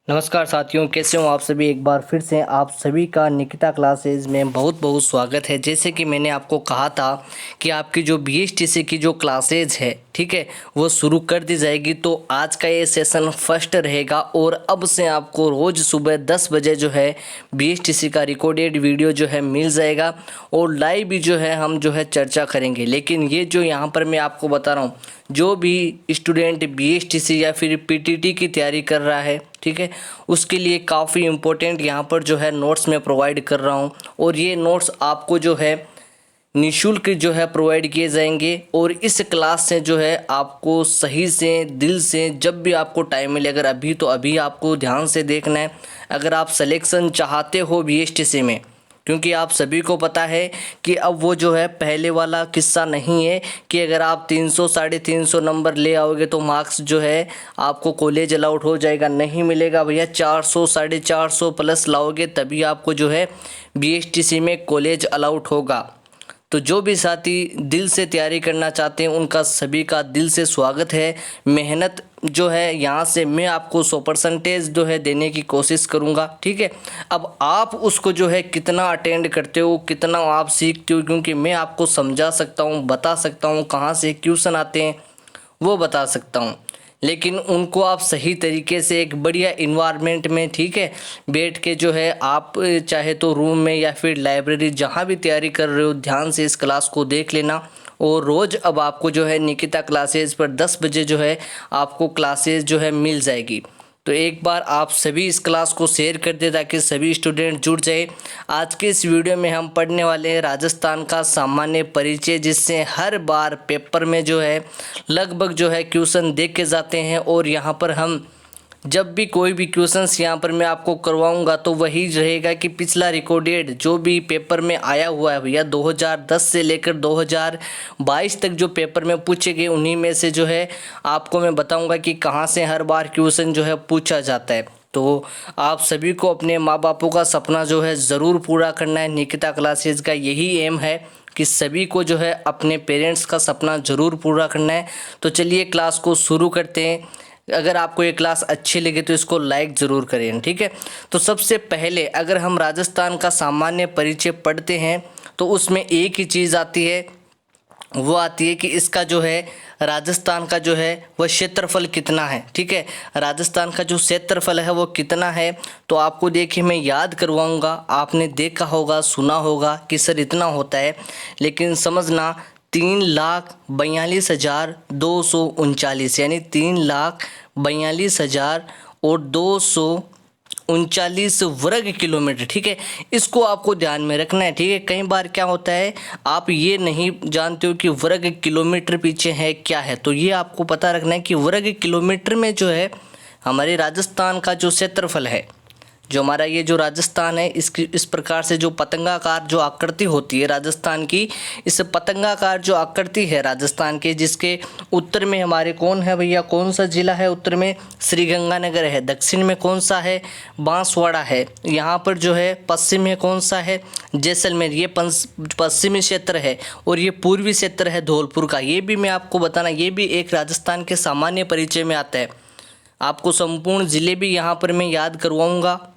नमस्कार साथियों, कैसे हो आप सभी। एक बार फिर से आप सभी का निकिता क्लासेस में बहुत बहुत स्वागत है। जैसे कि मैंने आपको कहा था कि आपकी जो बीएसटीसी की जो क्लासेज है, ठीक है, वो शुरू कर दी जाएगी। तो आज का ये सेशन फर्स्ट रहेगा और अब से आपको रोज़ सुबह 10 बजे जो है बीएसटीसी का रिकॉर्डेड वीडियो जो है मिल जाएगा और लाइव भी जो है हम जो है चर्चा करेंगे। लेकिन ये जो यहाँ पर मैं आपको बता रहा हूँ, जो भी स्टूडेंट बीएसटीसी या फिर पीटीटी की तैयारी कर रहा है, ठीक है, उसके लिए काफ़ी इम्पोर्टेंट यहाँ पर जो है नोट्स मैं प्रोवाइड कर रहा हूँ और ये नोट्स आपको जो है निःशुल्क जो है प्रोवाइड किए जाएंगे। और इस क्लास से जो है आपको सही से दिल से जब भी आपको टाइम मिले, अगर अभी तो अभी आपको ध्यान से देखना है। अगर आप सिलेक्शन चाहते हो बीएसटीसी में, क्योंकि आप सभी को पता है कि अब वो जो है पहले वाला किस्सा नहीं है कि अगर आप 300 350 नंबर ले आओगे तो मार्क्स जो है आपको कॉलेज अलाउड हो जाएगा। नहीं मिलेगा भैया, 400 450 प्लस लाओगे तभी आपको जो है बीएसटीसी में कॉलेज अलाउड होगा। तो जो भी साथी दिल से तैयारी करना चाहते हैं उनका सभी का दिल से स्वागत है। मेहनत जो है यहाँ से मैं आपको 100% जो है देने की कोशिश करूँगा, ठीक है। अब आप उसको जो है कितना अटेंड करते हो, कितना आप सीखते हो, क्योंकि मैं आपको समझा सकता हूँ, बता सकता हूँ, कहाँ से क्वेश्चन आते हैं वो बता सकता हूँ। लेकिन उनको आप सही तरीके से एक बढ़िया इन्वायरमेंट में, ठीक है, बैठ के जो है आप चाहे तो रूम में या फिर लाइब्रेरी जहाँ भी तैयारी कर रहे हो, ध्यान से इस क्लास को देख लेना। और रोज़ अब आपको जो है निकिता क्लासेस पर 10 बजे जो है आपको क्लासेस जो है मिल जाएगी। तो एक बार आप सभी इस क्लास को शेयर कर दें ताकि सभी स्टूडेंट जुड़ जाए। आज के इस वीडियो में हम पढ़ने वाले हैं राजस्थान का सामान्य परिचय, जिससे हर बार पेपर में जो है लगभग जो है क्वेश्चन देख के जाते हैं। और यहाँ पर हम जब भी कोई भी क्वेश्चंस यहाँ पर मैं आपको करवाऊंगा तो वही रहेगा कि पिछला रिकॉर्डेड जो भी पेपर में आया हुआ है भैया, 2010 से लेकर 2022 तक जो पेपर में पूछे गए उन्हीं में से जो है आपको मैं बताऊंगा कि कहाँ से हर बार क्वेश्चन जो है पूछा जाता है। तो आप सभी को अपने माँ बापों का सपना जो है ज़रूर पूरा करना है। निकिता क्लासेज का यही एम है कि सभी को जो है अपने पेरेंट्स का सपना ज़रूर पूरा करना है। तो चलिए क्लास को शुरू करते हैं। अगर आपको ये क्लास अच्छी लगे तो इसको लाइक ज़रूर करें, ठीक है। तो सबसे पहले अगर हम राजस्थान का सामान्य परिचय पढ़ते हैं तो उसमें एक ही चीज़ आती है, वो आती है कि इसका जो है राजस्थान का जो है वह क्षेत्रफल कितना है, ठीक है। राजस्थान का जो क्षेत्रफल है वो कितना है, तो आपको देखिए मैं याद करवाऊंगा। आपने देखा होगा, सुना होगा कि सर इतना होता है, लेकिन समझना 3,42,239 यानी 3,42,239 वर्ग किलोमीटर, ठीक है। इसको आपको ध्यान में रखना है, ठीक है। कई बार क्या होता है आप ये नहीं जानते हो कि वर्ग किलोमीटर पीछे है क्या है, तो ये आपको पता रखना है कि वर्ग किलोमीटर में जो है हमारे राजस्थान का जो क्षेत्रफल है, जो हमारा ये जो राजस्थान है, इसकी इस प्रकार से जो पतंगाकार जो आकृति होती है राजस्थान की, इस पतंगाकार जो आकृति है राजस्थान के, जिसके उत्तर में हमारे कौन है भैया, कौन सा जिला है उत्तर में, श्रीगंगानगर है। दक्षिण में कौन सा है, बांसवाड़ा है। यहाँ पर जो है पश्चिम में कौन सा है, जैसलमेर। ये पश्चिमी क्षेत्र है और ये पूर्वी क्षेत्र है धौलपुर का। ये भी मैं आपको बताना, ये भी एक राजस्थान के सामान्य परिचय में आता है। आपको संपूर्ण जिले भी यहाँ पर मैं याद करवाऊँगा।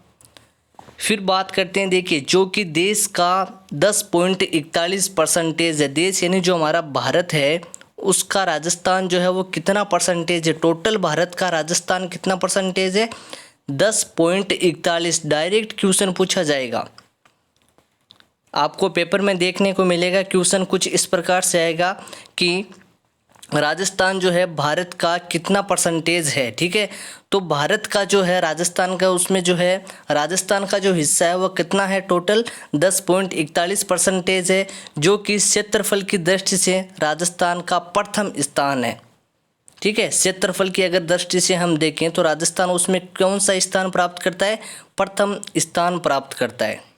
फिर बात करते हैं, देखिए, जो कि देश का 10.41% है। देश यानी जो हमारा भारत है उसका राजस्थान जो है वो कितना परसेंटेज है, टोटल भारत का राजस्थान कितना परसेंटेज है, 10.41। डायरेक्ट क्वेश्चन पूछा जाएगा, आपको पेपर में देखने को मिलेगा। क्वेश्चन कुछ इस प्रकार से आएगा कि राजस्थान जो है भारत का कितना परसेंटेज है, ठीक है। तो भारत का जो है राजस्थान का, उसमें जो है राजस्थान का जो हिस्सा है वो कितना है, टोटल 10.41% है, जो कि क्षेत्रफल की दृष्टि से राजस्थान का प्रथम स्थान है, ठीक है। क्षेत्रफल की अगर दृष्टि से हम देखें तो राजस्थान उसमें कौन सा स्थान प्राप्त करता है, प्रथम स्थान प्राप्त करता है।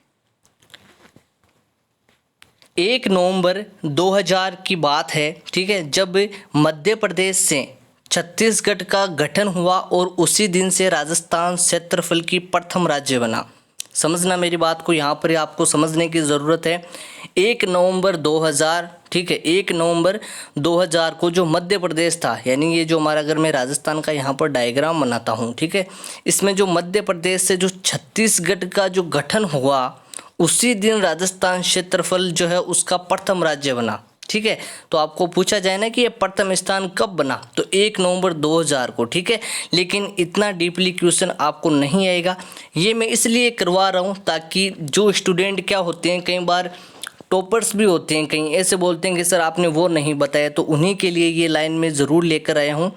1 नवंबर 2000 की बात है, ठीक है, जब मध्य प्रदेश से छत्तीसगढ़ का गठन हुआ और उसी दिन से राजस्थान क्षेत्रफल की प्रथम राज्य बना। समझना मेरी बात को, यहाँ पर आपको समझने की ज़रूरत है। 1 नवंबर 2000, ठीक है, 1 नवंबर 2000 को जो मध्य प्रदेश था, यानी ये जो हमारा, अगर मैं राजस्थान का यहाँ पर डायग्राम बनाता हूँ, ठीक है, इसमें जो मध्य प्रदेश से जो छत्तीसगढ़ का जो गठन हुआ, उसी दिन राजस्थान क्षेत्रफल जो है उसका प्रथम राज्य बना। ठीक है, तो आपको पूछा जाए ना कि ये प्रथम स्थान कब बना, तो 1 नवंबर 2000 को। ठीक है, लेकिन इतना डीपली क्वेश्चन आपको नहीं आएगा। ये मैं इसलिए करवा रहा हूँ ताकि जो स्टूडेंट क्या होते हैं, कई बार टॉपर्स भी होते हैं, कहीं ऐसे बोलते हैं कि सर आपने वो नहीं बताया, तो उन्हीं के लिए ये लाइन में ज़रूर लेकर आया हूँ।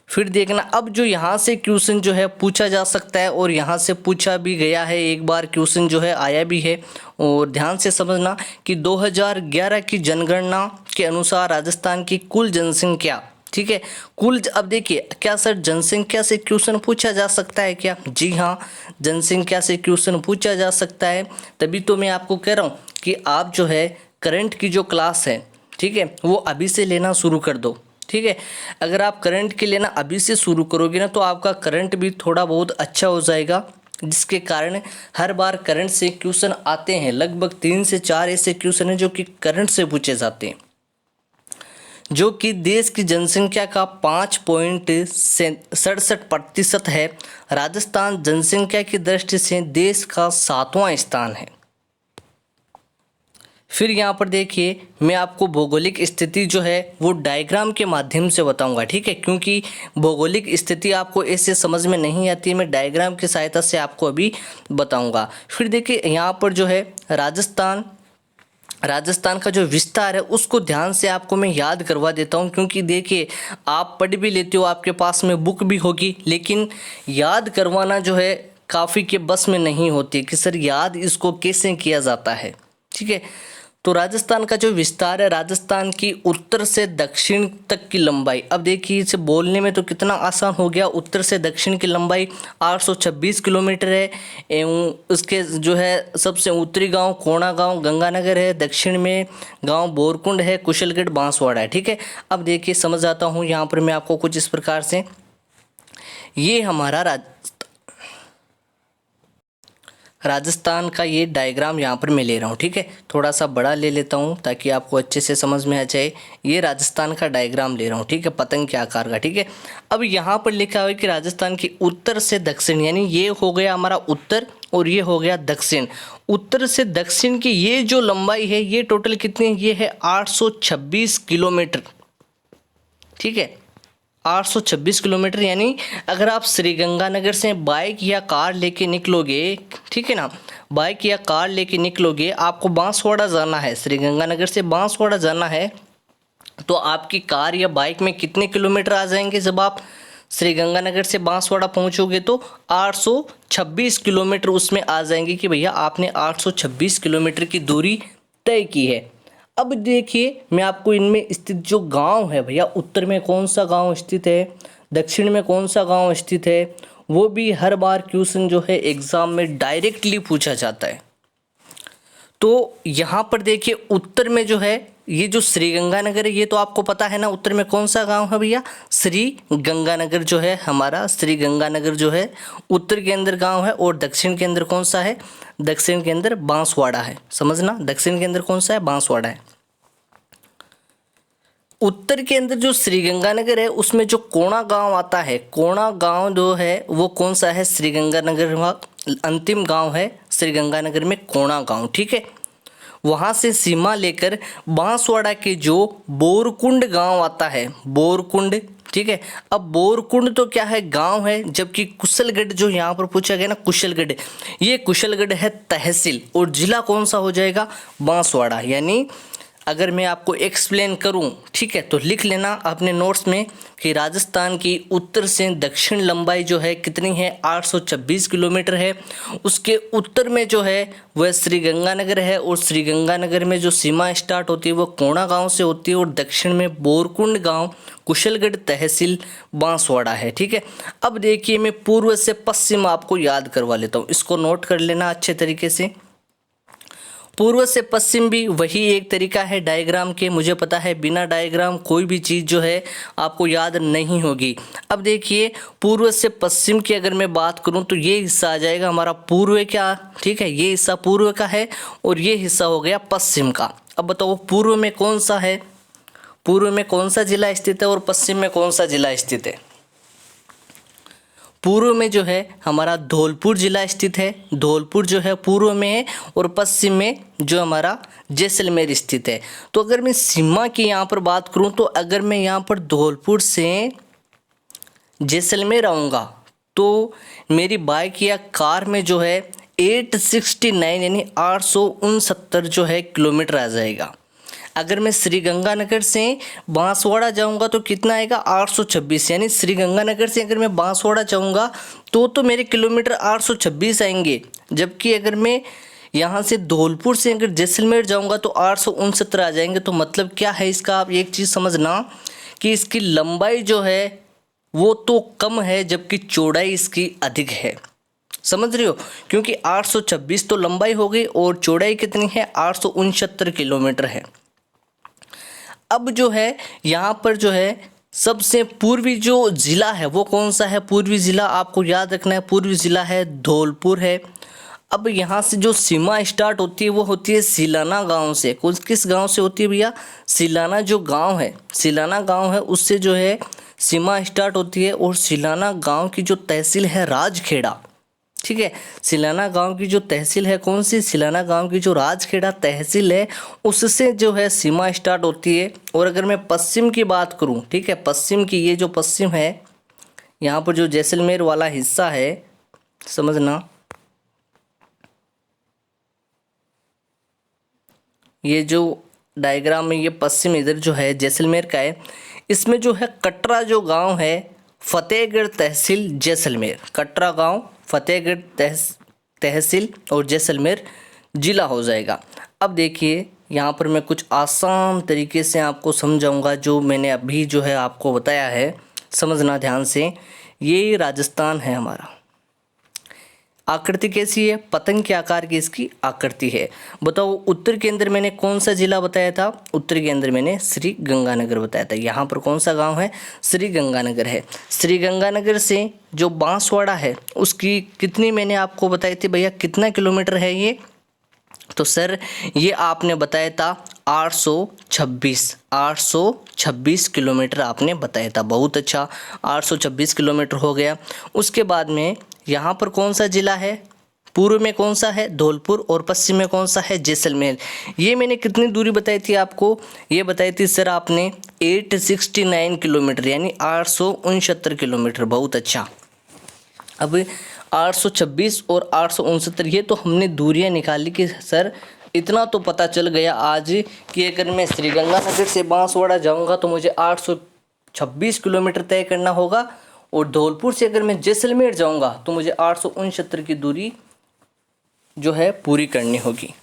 फिर देखना, अब जो यहाँ से क्वेश्चन जो है पूछा जा सकता है, और यहाँ से पूछा भी गया है, एक बार क्वेश्चन जो है आया भी है। और ध्यान से समझना कि 2011 की जनगणना के अनुसार राजस्थान की कुल जनसंख्या, ठीक है, कुल, अब देखिए क्या सर जनसंख्या से क्वेश्चन पूछा जा सकता है क्या? जी हाँ, जनसंख्या से क्वेश्चन पूछा जा सकता है। तभी तो मैं आपको कह रहा हूँ कि आप जो है करंट की जो क्लास है, ठीक है, वो अभी से लेना शुरू कर दो। ठीक है, अगर आप करंट के लेना अभी से शुरू करोगे ना, तो आपका करंट भी थोड़ा बहुत अच्छा हो जाएगा, जिसके कारण हर बार करंट से क्वेश्चन आते हैं। लगभग 3 से 4 ऐसे क्वेश्चन हैं जो कि करंट से पूछे जाते हैं, जो कि देश की जनसंख्या का 5.67% है। राजस्थान जनसंख्या की दृष्टि से देश का 7वां स्थान है। फिर यहाँ पर देखिए, मैं आपको भौगोलिक स्थिति जो है वो डायग्राम के माध्यम से बताऊंगा। ठीक है, क्योंकि भौगोलिक स्थिति आपको ऐसे समझ में नहीं आती है, मैं डायग्राम की सहायता से आपको अभी बताऊंगा। फिर देखिए यहाँ पर जो है राजस्थान का जो विस्तार है उसको ध्यान से आपको मैं याद करवा देता हूँ, क्योंकि देखिए आप पढ़ भी लेते हो, आपके पास में बुक भी होगी, लेकिन याद करवाना जो है काफ़ी के बस में नहीं होती कि सर याद इसको कैसे किया जाता है। ठीक है, तो राजस्थान का जो विस्तार है, राजस्थान की उत्तर से दक्षिण तक की लंबाई, अब देखिए इसे बोलने में तो कितना आसान हो गया। उत्तर से दक्षिण की लंबाई 826 किलोमीटर है। एवं उसके जो है सबसे उत्तरी गांव कोणा गांव गंगानगर है, दक्षिण में गांव बोरकुंड है, कुशलगढ़ बांसवाड़ा है। ठीक है, अब देखिए समझ आता हूँ यहाँ पर मैं आपको कुछ इस प्रकार से, ये हमारा राजस्थान का ये डायग्राम यहाँ पर मैं ले रहा हूँ। ठीक है, थोड़ा सा बड़ा ले लेता हूँ ताकि आपको अच्छे से समझ में आ जाए। ये राजस्थान का डायग्राम ले रहा हूँ, ठीक है, पतंग के आकार का। ठीक है, अब यहाँ पर लिखा हुआ है कि राजस्थान की उत्तर से दक्षिण, यानी ये हो गया हमारा उत्तर और ये हो गया दक्षिण। उत्तर से दक्षिण की ये जो लंबाई है ये टोटल कितनी है? ये है 826 किलोमीटर। ठीक है, 826 किलोमीटर, यानी अगर आप श्रीगंगानगर से बाइक या कार लेके निकलोगे, ठीक है ना, बाइक या कार लेके निकलोगे, आपको बांसवाड़ा जाना है, श्रीगंगानगर से बांसवाड़ा जाना है, तो आपकी कार या बाइक में कितने किलोमीटर आ जाएंगे? जब आप श्रीगंगानगर से बांसवाड़ा पहुंचोगे तो 826 किलोमीटर उसमें आ जाएंगे कि भैया आपने 826 किलोमीटर की दूरी तय की है। अब देखिए मैं आपको इनमें स्थित जो गांव है भैया, उत्तर में कौन सा गांव स्थित है, दक्षिण में कौन सा गांव स्थित है, वो भी हर बार क्वेश्चन जो है एग्जाम में डायरेक्टली पूछा जाता है। तो यहाँ पर देखिए उत्तर में जो है ये जो श्रीगंगानगर है, ये तो आपको पता है ना, उत्तर में कौन सा गांव है भैया? श्री गंगानगर जो है हमारा, श्री गंगानगर जो है उत्तर के अंदर गांव है। और दक्षिण के अंदर कौन सा है? दक्षिण के अंदर बांसवाड़ा है। समझना, दक्षिण के अंदर कौन सा है? बांसवाड़ा है। उत्तर के अंदर जो श्रीगंगानगर है उसमें जो कोणा गांव आता है, कोणा गांव जो है वो कौन सा है? श्रीगंगानगर में अंतिम गांव है श्रीगंगानगर में कोणा गांव। ठीक है, वहाँ से सीमा लेकर बांसवाड़ा के जो बोरकुंड गांव आता है, बोरकुंड, ठीक है, अब बोरकुंड तो क्या है? गांव है, जबकि कुशलगढ़ जो यहाँ पर पूछा गया ना, कुशलगढ़, ये कुशलगढ़ है तहसील, और जिला कौन सा हो जाएगा? बांसवाड़ा। यानी अगर मैं आपको एक्सप्लेन करूं, ठीक है, तो लिख लेना अपने नोट्स में कि राजस्थान की उत्तर से दक्षिण लंबाई जो है कितनी है? 826 किलोमीटर है। उसके उत्तर में जो है वह श्रीगंगानगर है, और श्रीगंगानगर में जो सीमा स्टार्ट होती है वो कोणा गांव से होती है, और दक्षिण में बोरकुंड गांव, कुशलगढ़ तहसील, बांसवाड़ा है। ठीक है, अब देखिए मैं पूर्व से पश्चिम आपको याद करवा लेता हूँ, इसको नोट कर लेना अच्छे तरीके से। पूर्व से पश्चिम भी वही एक तरीका है डायग्राम के। मुझे पता है बिना डायग्राम कोई भी चीज़ जो है आपको याद नहीं होगी। अब देखिए पूर्व से पश्चिम की अगर मैं बात करूं तो ये हिस्सा आ जाएगा हमारा पूर्व का, ठीक है, ये हिस्सा पूर्व का है और ये हिस्सा हो गया पश्चिम का। अब बताओ पूर्व में कौन सा है, पूर्व में कौन सा जिला स्थित है और पश्चिम में कौन सा जिला स्थित है। पूर्व में जो है हमारा धौलपुर जिला स्थित है, धौलपुर जो है पूर्व में है, और पश्चिम में जो हमारा जैसलमेर स्थित है। तो अगर मैं सीमा की यहाँ पर बात करूँ तो अगर मैं यहाँ पर धौलपुर से जैसलमेर आऊँगा तो मेरी बाइक या कार में जो है 869 यानी 869 जो है किलोमीटर आ जाएगा। अगर मैं श्रीगंगानगर से बांसवाड़ा जाऊंगा तो कितना आएगा 826, यानी श्रीगंगानगर से अगर मैं बांसवाड़ा जाऊंगा तो मेरे किलोमीटर 826 आएंगे। जबकि अगर मैं यहाँ से धौलपुर से अगर जैसलमेर जाऊंगा तो 869 आ जाएंगे। तो मतलब क्या है इसका, आप एक चीज़ समझना कि इसकी लंबाई जो है वो तो कम है जबकि चौड़ाई इसकी अधिक है। समझ रहे हो, क्योंकि 826 तो लंबाई हो गई और चौड़ाई कितनी है 869 किलोमीटर है। अब जो है यहाँ पर जो है सबसे पूर्वी जो ज़िला है वो कौन सा है, पूर्वी ज़िला आपको याद रखना है, पूर्वी ज़िला है धौलपुर है। अब यहाँ से जो सीमा स्टार्ट होती है वो होती है सिलाना गांव से। किस गांव से होती है भैया, सिलाना जो गांव है, सिलाना गांव है उससे जो है सीमा स्टार्ट होती है। और सिलाना गांव की जो तहसील है राजखेड़ा, ठीक है, सिलाना गांव की जो तहसील है कौन सी, सिलाना गांव की जो राजखेड़ा तहसील है उससे जो है सीमा स्टार्ट होती है। और अगर मैं पश्चिम की बात करूं, ठीक है, पश्चिम की ये जो पश्चिम है यहाँ पर जो जैसलमेर वाला हिस्सा है, समझना ये जो डायग्राम में ये पश्चिम इधर जो है जैसलमेर का है, इसमें जो है कटरा जो गाँव है फतेहगढ़ तहसील जैसलमेर, कटरा गाँव फतेहगढ़ तहसील और जैसलमेर ज़िला हो जाएगा। अब देखिए यहाँ पर मैं कुछ आसान तरीके से आपको समझाऊंगा जो मैंने अभी जो है आपको बताया है, समझना ध्यान से। ये राजस्थान है हमारा, आकृति कैसी है, पतंग के आकार की इसकी आकृति है। बताओ उत्तर के अंदर मैंने कौन सा जिला बताया था, उत्तर के अंदर मैंने श्री गंगानगर बताया था। यहाँ पर कौन सा गांव है, श्री गंगानगर है। श्री गंगानगर से जो बांसवाड़ा है उसकी कितनी मैंने आपको बताई थी भैया, कितना किलोमीटर है ये, तो सर ये आपने बताया था 826 किलोमीटर आपने बताया था। बहुत अच्छा, 826 किलोमीटर हो गया। उसके बाद में यहाँ पर कौन सा ज़िला है, पूर्व में कौन सा है धौलपुर और पश्चिम में कौन सा है जैसलमेर। ये मैंने कितनी दूरी बताई थी आपको, ये बताई थी सर आपने 869 किलोमीटर यानी 869 किलोमीटर। बहुत अच्छा। अब 826 और 869 ये तो हमने दूरियां निकाली कि सर इतना तो पता चल गया आज कि अगर मैं श्रीगंगानगर से बांसवाड़ा जाऊंगा तो मुझे 826 किलोमीटर तय करना होगा, और धौलपुर से अगर मैं जैसलमेर जाऊंगा तो मुझे 869 की दूरी जो है पूरी करनी होगी।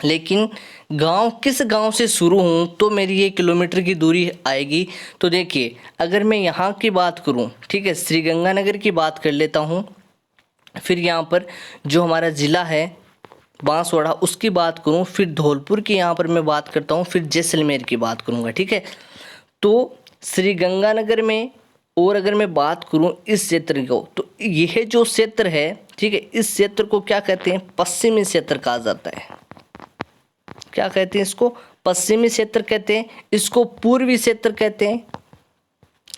लेकिन गांव किस गांव से शुरू हूं तो मेरी ये किलोमीटर की दूरी आएगी। तो देखिए अगर मैं यहाँ की बात करूं, ठीक है, श्रीगंगानगर की बात कर लेता हूं, फिर यहाँ पर जो हमारा ज़िला है बांसवाड़ा उसकी बात करूं, फिर धौलपुर की यहाँ पर मैं बात करता हूँ, फिर जैसलमेर की बात करूँगा, ठीक है। तो श्रीगंगानगर में और अगर मैं बात करूं इस क्षेत्र को, तो यह जो क्षेत्र है, ठीक है, इस क्षेत्र को क्या कहते हैं, पश्चिमी क्षेत्र कहा जाता है। क्या कहते हैं इसको, पश्चिमी क्षेत्र कहते हैं, इसको पूर्वी क्षेत्र कहते हैं,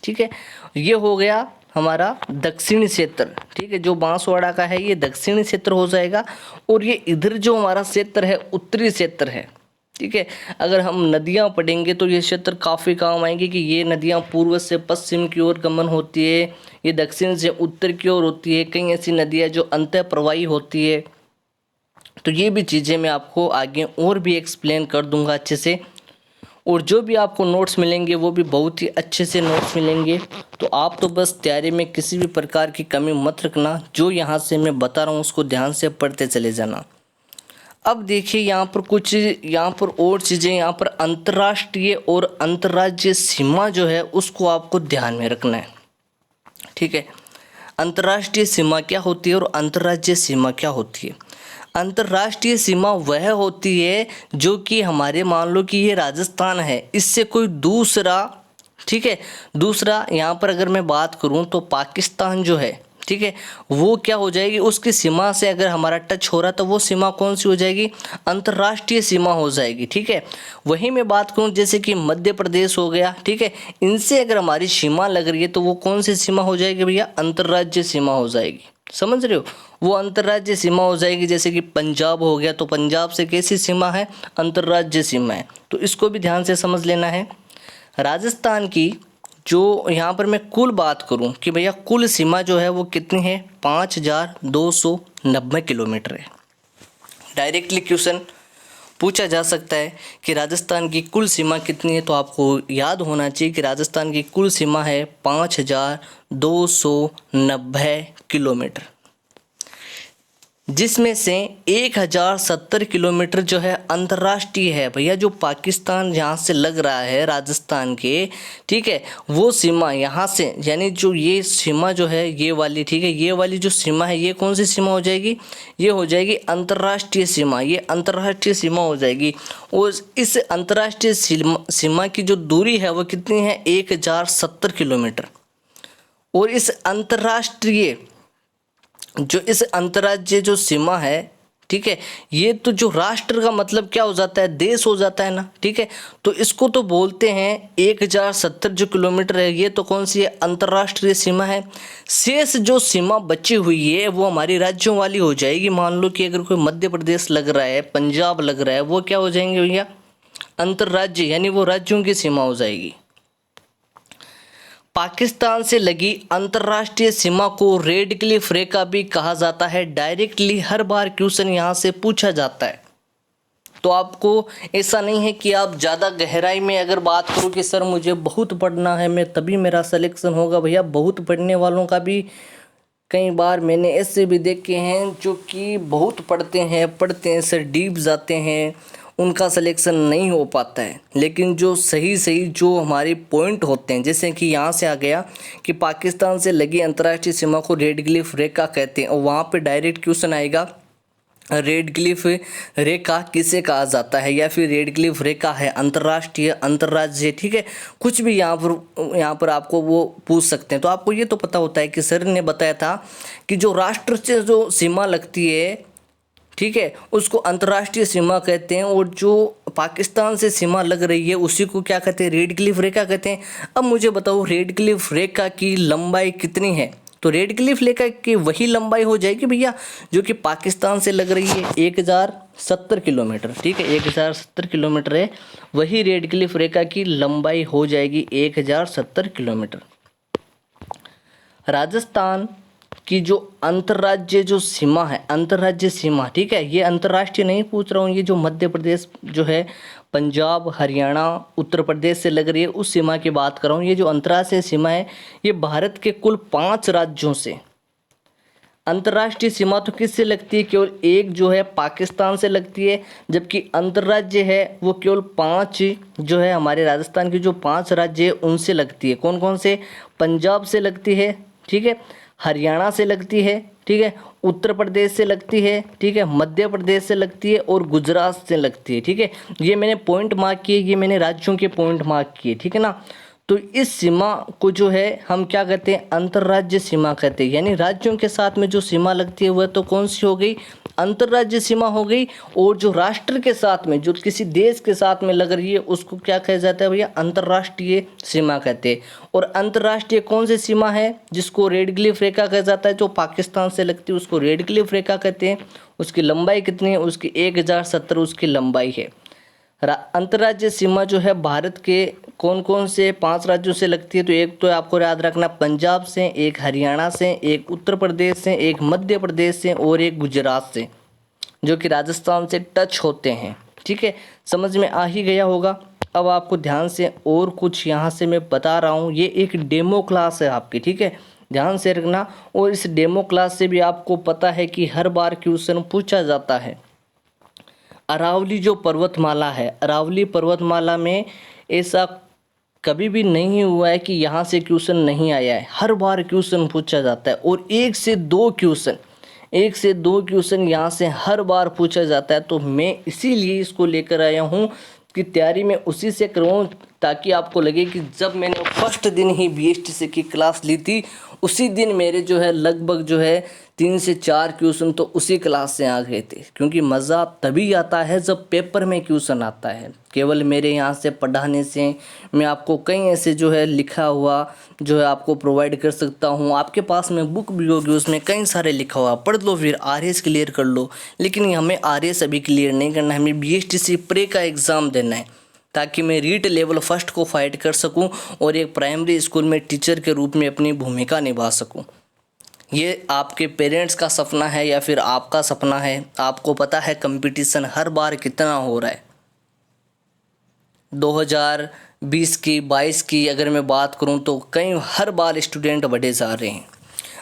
ठीक है। ये हो गया हमारा दक्षिणी क्षेत्र, ठीक है, जो बांसवाड़ा का है ये दक्षिणी क्षेत्र हो जाएगा। और ये इधर जो हमारा क्षेत्र है उत्तरी क्षेत्र है, ठीक है। अगर हम नदियाँ पढ़ेंगे तो ये क्षेत्र काफ़ी काम आएंगे कि ये नदियाँ पूर्व से पश्चिम की ओर गमन होती है, ये दक्षिण से उत्तर की ओर होती है, कई ऐसी नदियाँ जो अंतः प्रवाही होती है। तो ये भी चीज़ें मैं आपको आगे और भी एक्सप्लेन कर दूंगा अच्छे से। और जो भी आपको नोट्स मिलेंगे वो भी बहुत ही अच्छे से नोट्स मिलेंगे। तो आप तो बस तैयारी में किसी भी प्रकार की कमी मत रखना, जो यहाँ से मैं बता रहा हूँ उसको ध्यान से पढ़ते चले जाना। अब देखिए यहाँ पर कुछ यहाँ पर और चीज़ें, यहाँ पर अंतर्राष्ट्रीय और अंतर्राज्यीय सीमा जो है उसको आपको ध्यान में रखना है, ठीक है। अंतर्राष्ट्रीय सीमा क्या होती है और अंतर्राज्यीय सीमा क्या होती है। अंतर्राष्ट्रीय सीमा वह होती है जो कि हमारे, मान लो कि ये राजस्थान है, इससे कोई दूसरा, ठीक है, दूसरा यहाँ पर अगर मैं बात करूँ तो पाकिस्तान जो है, ठीक है, वो क्या हो जाएगी, उसकी सीमा से अगर हमारा टच हो रहा तो वो सीमा कौन सी हो जाएगी, अंतर्राष्ट्रीय सीमा हो जाएगी, ठीक है। वहीं मैं बात करूं जैसे कि मध्य प्रदेश हो गया, ठीक है, इनसे अगर हमारी सीमा लग रही है तो वो कौन सी सीमा हो जाएगी भैया, अंतर्राज्यीय सीमा हो जाएगी। समझ रहे हो, वो अंतर्राज्यीय सीमा हो जाएगी। जैसे कि पंजाब हो गया तो पंजाब से कैसी सीमा है, अंतर्राज्यीय सीमा है, तो इसको भी ध्यान से समझ लेना है। राजस्थान की जो यहाँ पर मैं कुल बात करूँ कि भैया कुल सीमा जो है वो कितनी है, 5290 किलोमीटर है। डायरेक्टली क्वेश्चन पूछा जा सकता है कि राजस्थान की कुल सीमा कितनी है, तो आपको याद होना चाहिए कि राजस्थान की कुल सीमा है 5290 किलोमीटर, जिसमें से 1070 किलोमीटर जो है अंतर्राष्ट्रीय है। भैया जो पाकिस्तान यहाँ से लग रहा है राजस्थान के, ठीक है, वो सीमा यहाँ से, यानी जो ये सीमा जो है ये वाली, ठीक है, ये वाली जो सीमा है ये कौन सी सीमा हो जाएगी, ये हो जाएगी अंतर्राष्ट्रीय सीमा, ये अंतर्राष्ट्रीय सीमा हो जाएगी। और इस अंतर्राष्ट्रीय सीमा की जो दूरी है वो कितनी है, 1070 किलोमीटर। और इस अंतर्राष्ट्रीय जो इस अंतर्राज्यीय जो सीमा है, ठीक है, ये तो जो राष्ट्र का मतलब क्या हो जाता है, देश हो जाता है ना, ठीक है, तो इसको तो बोलते हैं 1070 जो किलोमीटर है ये तो कौन सी है, अंतर्राष्ट्रीय सीमा है। शेष जो सीमा बची हुई है वो हमारी राज्यों वाली हो जाएगी। मान लो कि अगर कोई मध्य प्रदेश लग रहा है, पंजाब लग रहा है, वो क्या हो जाएंगे भैया, अंतर्राज्यीय, यानी वो राज्यों की सीमा हो जाएगी। पाकिस्तान से लगी अंतर्राष्ट्रीय सीमा को रेड क्लिफ रेखा भी कहा जाता है। डायरेक्टली हर बार क्वेश्चन यहाँ से पूछा जाता है, तो आपको ऐसा नहीं है कि आप ज़्यादा गहराई में अगर बात करो कि सर मुझे बहुत पढ़ना है मैं तभी मेरा सिलेक्शन होगा। भैया बहुत पढ़ने वालों का भी कई बार मैंने ऐसे भी देखे हैं जो कि बहुत पढ़ते हैं सर डीप जाते हैं, उनका सिलेक्शन नहीं हो पाता है। लेकिन जो सही जो हमारे पॉइंट होते हैं, जैसे कि यहाँ से आ गया कि पाकिस्तान से लगी अंतर्राष्ट्रीय सीमा को रेड क्लिफ रेखा कहते हैं, और वहाँ पे डायरेक्ट क्वेश्चन आएगा रेड क्लिफ रेखा किसे कहा जाता है, या फिर रेड क्लिफ रेखा है अंतर्राष्ट्रीय, अंतर्राज्यीय, ठीक है, कुछ भी यहाँ पर आपको वो पूछ सकते हैं। तो आपको ये तो पता होता है कि सर ने बताया था कि जो राष्ट्र से जो सीमा लगती है, ठीक है, उसको अंतर्राष्ट्रीय सीमा कहते हैं, और जो पाकिस्तान से सीमा लग रही है उसी को क्या कहते हैं, रेड क्लिफ रेखा कहते हैं। अब मुझे बताओ रेड क्लिफ रेखा की लंबाई कितनी है, तो रेड क्लिफ रेखा की वही लंबाई हो जाएगी भैया जो कि पाकिस्तान से लग रही है, 1070 किलोमीटर, ठीक है, 1070 किलोमीटर है, वही रेड क्लिफ रेखा की लंबाई हो जाएगी 1070 किलोमीटर। राजस्थान की जो अंतर्राज्यीय जो सीमा है, अंतर्राज्यीय सीमा, ठीक है, ये अंतर्राष्ट्रीय नहीं पूछ रहा हूँ, ये जो मध्य प्रदेश जो है, पंजाब, हरियाणा, उत्तर प्रदेश से लग रही है उस सीमा की बात कर रहा हूँ। ये जो अंतर्राष्ट्रीय सीमा है ये भारत के कुल 5 राज्यों से, अंतर्राष्ट्रीय सीमा तो किससे लगती है, केवल एक जो है पाकिस्तान से लगती है, जबकि अंतर्राज्य है वो केवल 5 जो है हमारे राजस्थान की जो 5 राज्य है उनसे लगती है। कौन कौन से, पंजाब से लगती है, ठीक है, हरियाणा से लगती है, ठीक है, उत्तर प्रदेश से लगती है, ठीक है, मध्य प्रदेश से लगती है और गुजरात से लगती है, ठीक है। ये मैंने पॉइंट मार्क किए, ये मैंने राज्यों के पॉइंट मार्क किए, ठीक है ना। तो इस सीमा को जो है हम क्या कहते हैं, अंतर्राज्यीय सीमा कहते हैं, यानी राज्यों के साथ में जो सीमा लगती है वह तो कौन सी हो गई, अंतर्राज्यीय सीमा हो गई। और जो राष्ट्र के साथ में, जो किसी देश के साथ में लग रही है उसको क्या कहा जाता है भैया, अंतर्राष्ट्रीय सीमा कहते हैं। और अंतर्राष्ट्रीय कौन सी सीमा है जिसको रेड क्लिफ रेखा कहा जाता है, जो पाकिस्तान से लगती है उसको रेड क्लिफ रेखा कहते हैं। उसकी लंबाई कितनी है, उसकी 1070 उसकी लंबाई है। अंतर्राज्यीय सीमा जो है भारत के कौन कौन से 5 राज्यों से लगती है, तो एक तो आपको याद रखना पंजाब से, एक हरियाणा से, एक उत्तर प्रदेश से, एक मध्य प्रदेश से और एक गुजरात से, जो कि राजस्थान से टच होते हैं, ठीक है। समझ में आ ही गया होगा। अब आपको ध्यान से और कुछ यहाँ से मैं बता रहा हूँ, ये एक डेमो क्लास है आपकी, ठीक है, ध्यान से रखना। और इस डेमो क्लास से भी आपको पता है कि हर बार क्वेश्चन पूछा जाता है। अरावली जो पर्वतमाला है, अरावली पर्वतमाला में ऐसा कभी भी नहीं हुआ है कि यहाँ से क्वेश्चन नहीं आया है, हर बार क्वेश्चन पूछा जाता है। और 1 से 2 क्वेश्चन 1 से 2 क्वेश्चन यहाँ से हर बार पूछा जाता है। तो मैं इसीलिए इसको लेकर आया हूँ कि तैयारी में उसी से करवाऊँ, ताकि आपको लगे कि जब मैंने फर्स्ट दिन ही BSTC की क्लास ली थी उसी दिन मेरे जो है लगभग जो है 3 से 4 क्वेश्चन तो उसी क्लास से आ गए थे। क्योंकि मज़ा तभी आता है जब पेपर में क्वेश्चन आता है। केवल मेरे यहाँ से पढ़ाने से मैं आपको कई ऐसे जो है लिखा हुआ जो है आपको प्रोवाइड कर सकता हूँ। आपके पास में बुक भी होगी, उसमें कई सारे लिखा हुआ, पढ़ लो, फिर RS क्लियर कर लो। लेकिन हमें RS अभी क्लियर नहीं करना है, हमें BSTC प्रे का एग्ज़ाम देना है, ताकि मैं रीट लेवल फर्स्ट को फाइट कर सकूं और एक प्राइमरी स्कूल में टीचर के रूप में अपनी भूमिका निभा सकूं। ये आपके पेरेंट्स का सपना है या फिर आपका सपना है? आपको पता है कंपटीशन हर बार कितना हो रहा है। 2020 की 22 की अगर मैं बात करूं तो हर बार स्टूडेंट बढ़े जा रहे हैं।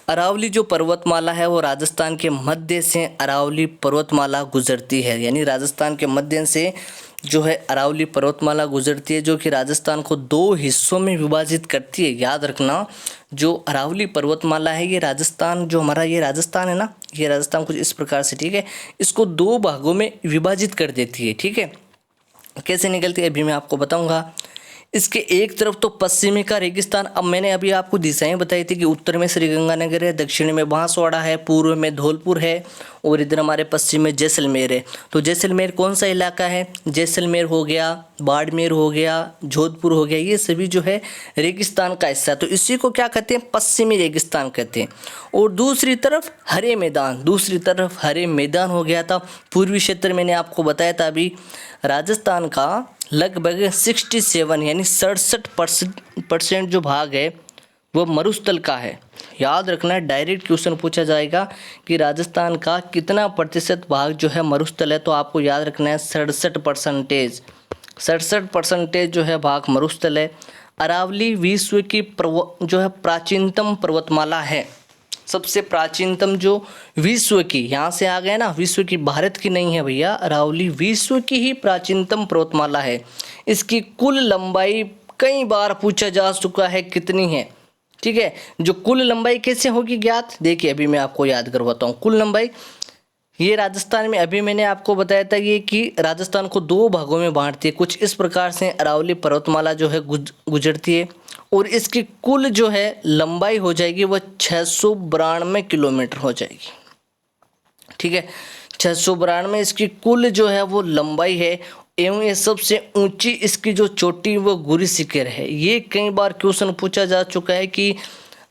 अरावली जो पर्वतमाला है वो राजस्थान के मध्य से अरावली पर्वतमाला गुजरती है, यानी राजस्थान के मध्य से जो है अरावली पर्वतमाला गुजरती है, जो कि राजस्थान को 2 हिस्सों में विभाजित करती है। याद रखना, जो अरावली पर्वतमाला है ये राजस्थान, जो हमारा ये राजस्थान है ना, ये राजस्थान कुछ इस प्रकार से, ठीक है, इसको 2 भागों में विभाजित कर देती है। ठीक है, कैसे निकलती है अभी मैं आपको बताऊंगा। इसके एक तरफ तो पश्चिमी का रेगिस्तान, अब मैंने अभी आपको दिशाएं बताई थी कि उत्तर में श्रीगंगानगर है, दक्षिण में बांसवाड़ा है, पूर्व में धौलपुर है और इधर हमारे पश्चिम में जैसलमेर है। तो जैसलमेर कौन सा इलाका है? जैसलमेर हो गया, बाड़मेर हो गया, जोधपुर हो गया, ये सभी जो है रेगिस्तान का हिस्सा। तो इसी को क्या कहते हैं? पश्चिमी रेगिस्तान कहते हैं। और दूसरी तरफ हरे मैदान, दूसरी तरफ हरे मैदान हो गया था। पूर्वी क्षेत्र मैंने आपको बताया था अभी, राजस्थान का लगभग 67 यानी 67% जो भाग है वो मरुस्थल का है। याद रखना, डायरेक्ट क्वेश्चन पूछा जाएगा कि राजस्थान का कितना प्रतिशत भाग जो है मरुस्थल है, तो आपको याद रखना है 67%। 67% जो है भाग मरुस्थल है। अरावली विश्व की जो है प्राचीनतम पर्वतमाला है, सबसे प्राचीनतम जो विश्व की, यहाँ से आ गए ना, विश्व की, भारत की नहीं है भैया, अरावली विश्व की ही प्राचीनतम पर्वतमाला है। इसकी कुल लंबाई कई बार पूछा जा चुका है कितनी है। ठीक है, जो कुल लंबाई कैसे होगी ज्ञात, देखिए अभी मैं आपको याद करवाता हूँ। कुल लंबाई ये राजस्थान में, अभी मैंने आपको बताया था ये कि राजस्थान को 2 भागों में बांटती है, कुछ इस प्रकार से अरावली पर्वतमाला जो है गुजरती है। और इसकी कुल जो है लंबाई हो जाएगी वो 692 किलोमीटर हो जाएगी। ठीक है, 692 इसकी कुल जो है वो लंबाई है। एवं ये सबसे ऊंची इसकी जो चोटी वो गुरु शिखर है। ये कई बार क्वेश्चन पूछा जा चुका है कि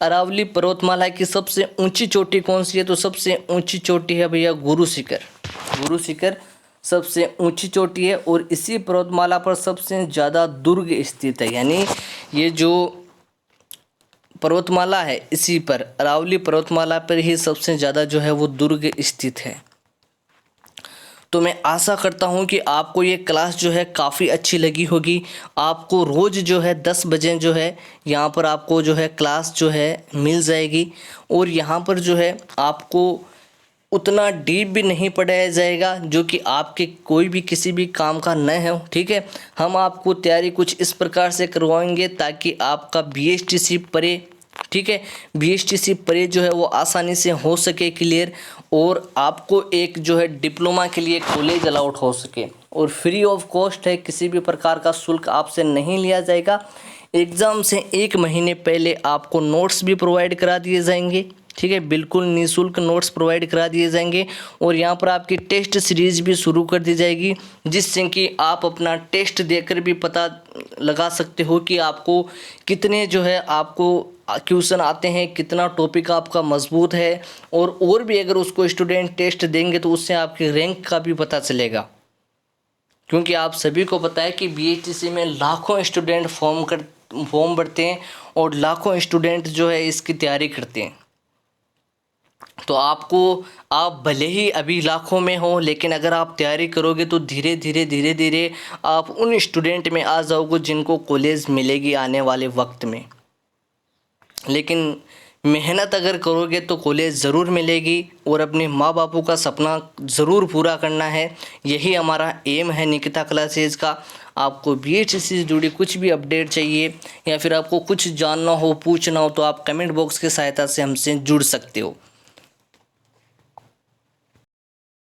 अरावली पर्वतमाला की सबसे ऊंची चोटी कौन सी है, तो सबसे ऊंची चोटी है भैया गुरु शिखर। गुरु शिखर सबसे ऊंची चोटी है और इसी पर्वतमाला पर सबसे ज़्यादा दुर्ग स्थित है। यानी ये जो पर्वतमाला है इसी पर, अरावली पर्वतमाला पर ही सबसे ज़्यादा जो है वो दुर्ग स्थित है। तो मैं आशा करता हूँ कि आपको ये क्लास जो है काफ़ी अच्छी लगी होगी। आपको रोज़ जो है 10 बजे जो है यहाँ पर आपको जो है क्लास जो है मिल जाएगी। और यहाँ पर जो है आपको उतना डीप भी नहीं पढ़ाया जाएगा जो कि आपके कोई भी किसी भी काम का न हो। ठीक है, हम आपको तैयारी कुछ इस प्रकार से करवाएंगे ताकि आपका BSTC परे, ठीक है, BSTC परे जो है वो आसानी से हो सके क्लियर, और आपको एक जो है डिप्लोमा के लिए कॉलेज अलाउट हो सके। और फ्री ऑफ कॉस्ट है, किसी भी प्रकार का शुल्क आपसे नहीं लिया जाएगा। एग्ज़ाम से 1 महीने पहले आपको नोट्स भी प्रोवाइड करा दिए जाएंगे। ठीक है, बिल्कुल निःशुल्क नोट्स प्रोवाइड करा दिए जाएंगे। और यहाँ पर आपकी टेस्ट सीरीज़ भी शुरू कर दी जाएगी, जिससे कि आप अपना टेस्ट देकर भी पता लगा सकते हो कि आपको कितने जो है आपको क्वेश्चन आते हैं, कितना टॉपिक आपका मजबूत है। और भी अगर उसको स्टूडेंट टेस्ट देंगे तो उससे आपके रैंक का भी पता चलेगा। क्योंकि आप सभी को पता है कि BSTC में लाखों स्टूडेंट फॉर्म भरते हैं और लाखों स्टूडेंट जो है इसकी तैयारी करते हैं। तो आप भले ही अभी लाखों में हो, लेकिन अगर आप तैयारी करोगे तो धीरे धीरे आप उन स्टूडेंट में आ जाओगे जिनको कॉलेज मिलेगी आने वाले वक्त में। लेकिन मेहनत अगर करोगे तो कॉलेज ज़रूर मिलेगी और अपने माँ बापों का सपना ज़रूर पूरा करना है। यही हमारा एम है निकिता क्लासेज का। आपको BSTC से जुड़ी कुछ भी अपडेट चाहिए या फिर आपको कुछ जानना हो, पूछना हो, तो आप कमेंट बॉक्स की सहायता से हमसे जुड़ सकते हो।